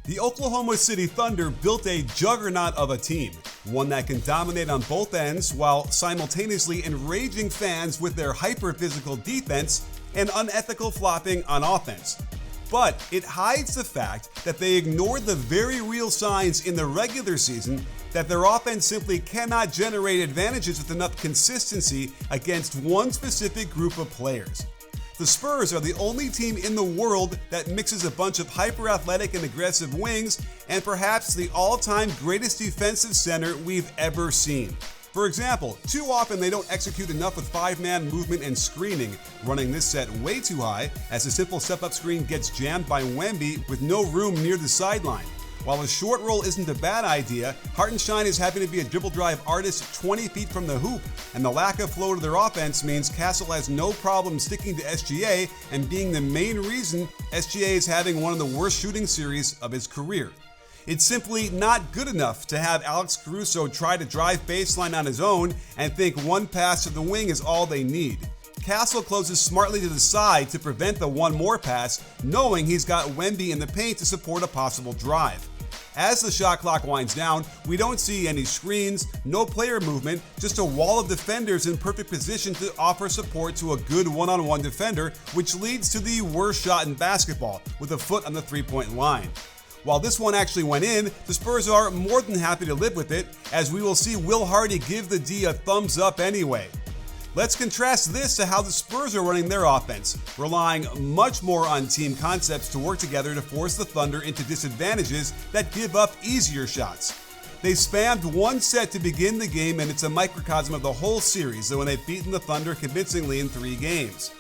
The Oklahoma City Thunder built a juggernaut of a team, one that can dominate on both ends while simultaneously enraging fans with their hyper-physical defense and unethical flopping on offense. But it hides the fact that they ignored the very real signs in the regular season that their offense simply cannot generate advantages with enough consistency against one specific group of players. The Spurs are the only team in the world that mixes a bunch of hyper-athletic and aggressive wings and perhaps the all-time greatest defensive center we've ever seen. For example, too often they don't execute enough with 5-man movement and screening, running this set way too high as a simple step-up screen gets jammed by Wemby with no room near the sideline. While a short roll isn't a bad idea, Hartenstein is having to be a dribble drive artist 20 feet from the hoop, and the lack of flow to their offense means Castle has no problem sticking to SGA and being the main reason SGA is having one of the worst shooting series of his career. It's simply not good enough to have Alex Caruso try to drive baseline on his own and think one pass to the wing is all they need. Castle closes smartly to the side to prevent the one more pass, knowing he's got Wemby in the paint to support a possible drive. As the shot clock winds down, we don't see any screens, no player movement, just a wall of defenders in perfect position to offer support to a good one-on-one defender, which leads to the worst shot in basketball, with a foot on the three-point line. While this one actually went in, the Spurs are more than happy to live with it, as we will see Will Hardy give the D a thumbs up anyway. Let's contrast this to how the Spurs are running their offense, relying much more on team concepts to work together to force the Thunder into disadvantages that give up easier shots. They spammed one set to begin the game, and it's a microcosm of the whole series when they've beaten the Thunder convincingly in 3 games.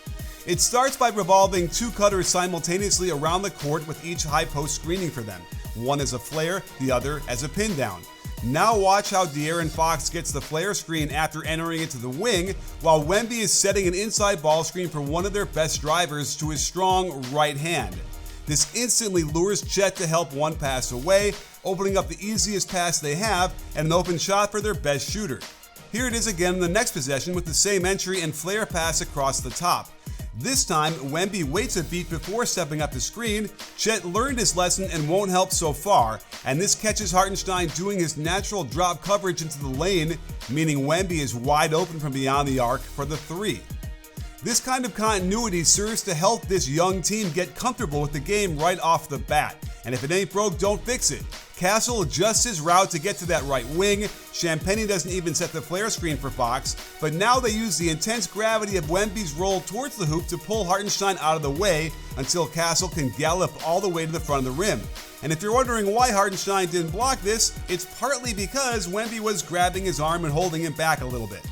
It starts by revolving 2 cutters simultaneously around the court with each high post screening for them, one as a flare, the other as a pin down. Now watch how De'Aaron Fox gets the flare screen after entering it to the wing, while Wemby is setting an inside ball screen for one of their best drivers to his strong right hand. This instantly lures Chet to help one pass away, opening up the easiest pass they have and an open shot for their best shooter. Here it is again in the next possession with the same entry and flare pass across the top. This time, Wemby waits a beat before stepping up the screen. Chet learned his lesson and won't help so far, and this catches Hartenstein doing his natural drop coverage into the lane, meaning Wemby is wide open from beyond the arc for the 3. This kind of continuity serves to help this young team get comfortable with the game right off the bat, and if it ain't broke, don't fix it. Castle adjusts his route to get to that right wing. Champagnie doesn't even set the flare screen for Fox, but now they use the intense gravity of Wemby's roll towards the hoop to pull Hartenstein out of the way until Castle can gallop all the way to the front of the rim. And if you're wondering why Hartenstein didn't block this, it's partly because Wemby was grabbing his arm and holding him back a little bit.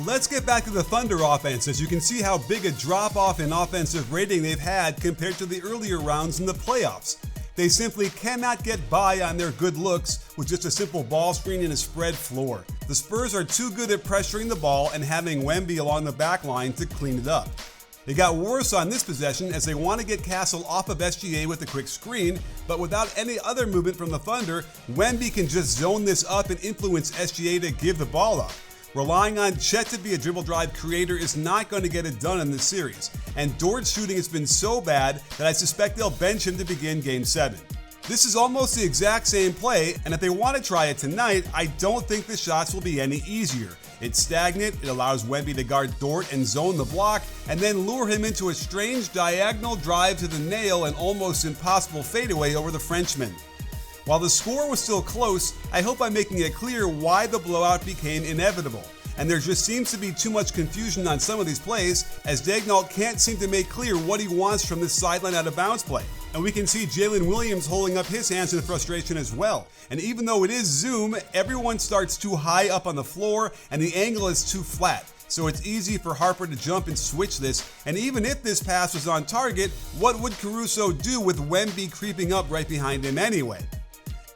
Let's get back to the Thunder offense, as you can see how big a drop-off in offensive rating they've had compared to the earlier rounds in the playoffs. They simply cannot get by on their good looks with just a simple ball screen and a spread floor. The Spurs are too good at pressuring the ball and having Wemby along the back line to clean it up. They got worse on this possession as they want to get Castle off of SGA with a quick screen, but without any other movement from the Thunder, Wemby can just zone this up and influence SGA to give the ball up. Relying on Chet to be a dribble drive creator is not going to get it done in this series, and Dort's shooting has been so bad that I suspect they'll bench him to begin Game 7. This is almost the exact same play, and if they want to try it tonight, I don't think the shots will be any easier. It's stagnant, it allows Wemby to guard Dort and zone the block, and then lure him into a strange diagonal drive to the nail and almost impossible fadeaway over the Frenchman. While the score was still close, I hope I'm making it clear why the blowout became inevitable. And there just seems to be too much confusion on some of these plays, as Daigneault can't seem to make clear what he wants from this sideline out of bounds play. And we can see Jalen Williams holding up his hands in frustration as well. And even though it is zoom, everyone starts too high up on the floor and the angle is too flat. So it's easy for Harper to jump and switch this, and even if this pass was on target, what would Caruso do with Wemby creeping up right behind him anyway?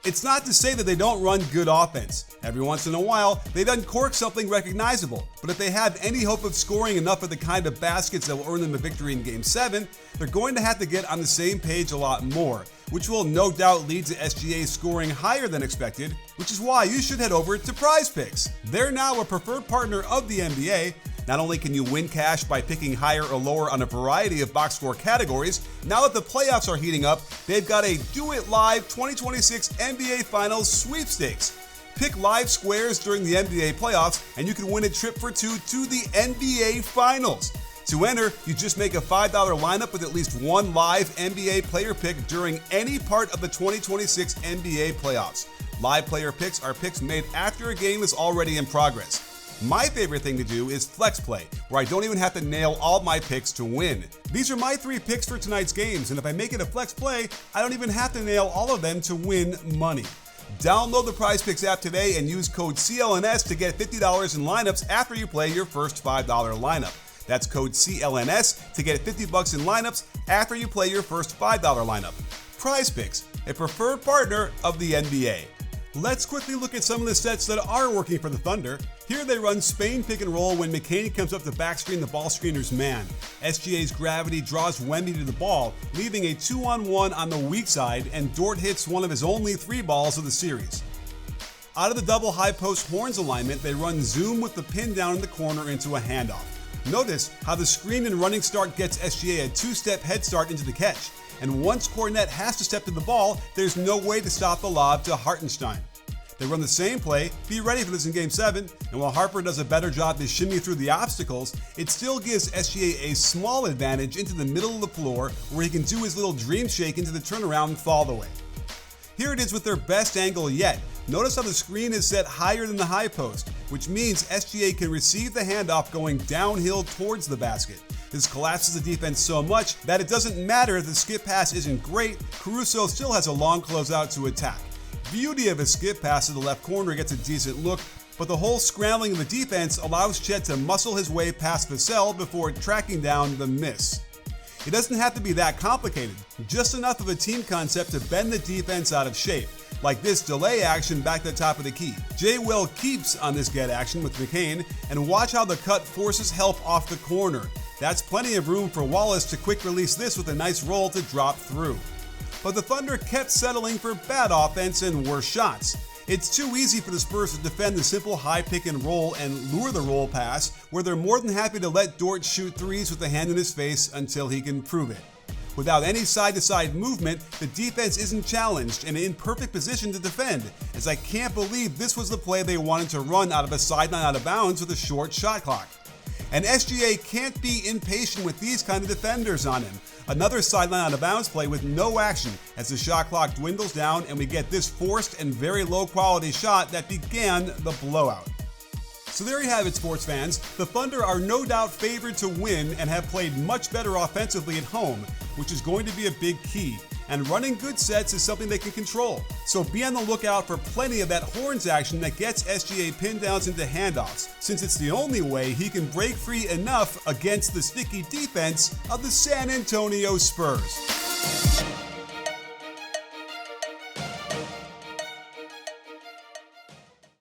It's not to say that they don't run good offense. Every once in a while, they uncork something recognizable. But if they have any hope of scoring enough of the kind of baskets that will earn them a victory in Game 7, they're going to have to get on the same page a lot more, which will no doubt lead to SGA scoring higher than expected, which is why you should head over to PrizePicks. They're now a preferred partner of the NBA, Not only can you win cash by picking higher or lower on a variety of box score categories, now that the playoffs are heating up, they've got a Do It Live 2026 NBA Finals sweepstakes. Pick live squares during the NBA playoffs and you can win a trip for two to the NBA Finals. To enter, you just make a $5 lineup with at least one live NBA player pick during any part of the 2026 NBA playoffs. Live player picks are picks made after a game is already in progress. My favorite thing to do is flex play, where I don't even have to nail all my picks to win. These are my 3 picks for tonight's games, and if I make it a flex play, I don't even have to nail all of them to win money. Download the PrizePicks app today and use code CLNS to get $50 in lineups after you play your first $5 lineup. That's code CLNS to get $50 in lineups after you play your first $5 lineup. PrizePicks, a preferred partner of the NBA. Let's quickly look at some of the sets that are working for the Thunder. Here they run Spain pick and roll when McCain comes up to backscreen the ball screener's man. SGA's gravity draws Wemby to the ball, leaving a 2-on-1 on the weak side, and Dort hits one of his only 3 balls of the series. Out of the double high post horns alignment, they run zoom with the pin down in the corner into a handoff. Notice how the screen and running start gets SGA a 2-step head start into the catch. And once Cornet has to step to the ball, there's no way to stop the lob to Hartenstein. They run the same play, be ready for this in Game 7, and while Harper does a better job to shimmy through the obstacles, it still gives SGA a small advantage into the middle of the floor where he can do his little dream shake into the turnaround and fall away. Here it is with their best angle yet. Notice how the screen is set higher than the high post, which means SGA can receive the handoff going downhill towards the basket. This collapses the defense so much that it doesn't matter if the skip pass isn't great, Caruso still has a long closeout to attack. Beauty of a skip pass to the left corner gets a decent look, but the whole scrambling of the defense allows Chet to muscle his way past Vassell before tracking down the miss. It doesn't have to be that complicated, just enough of a team concept to bend the defense out of shape, like this delay action back to the top of the key. Jay Will keeps on this get action with McCain, and watch how the cut forces help off the corner. That's plenty of room for Wallace to quick release this with a nice roll to drop through. But the Thunder kept settling for bad offense and worse shots. It's too easy for the Spurs to defend the simple high pick and roll and lure the roll pass, where they're more than happy to let Dort shoot threes with a hand in his face until he can prove it. Without any side-to-side movement, the defense isn't challenged and in perfect position to defend, as I can't believe this was the play they wanted to run out of a sideline out of bounds with a short shot clock. And SGA can't be impatient with these kind of defenders on him. Another sideline out of bounds play with no action as the shot clock dwindles down and we get this forced and very low quality shot that began the blowout. So there you have it, sports fans. The Thunder are no doubt favored to win and have played much better offensively at home, which is going to be a big key. And running good sets is something they can control. So be on the lookout for plenty of that horns action that gets SGA pin downs into handoffs, since it's the only way he can break free enough against the sticky defense of the San Antonio Spurs.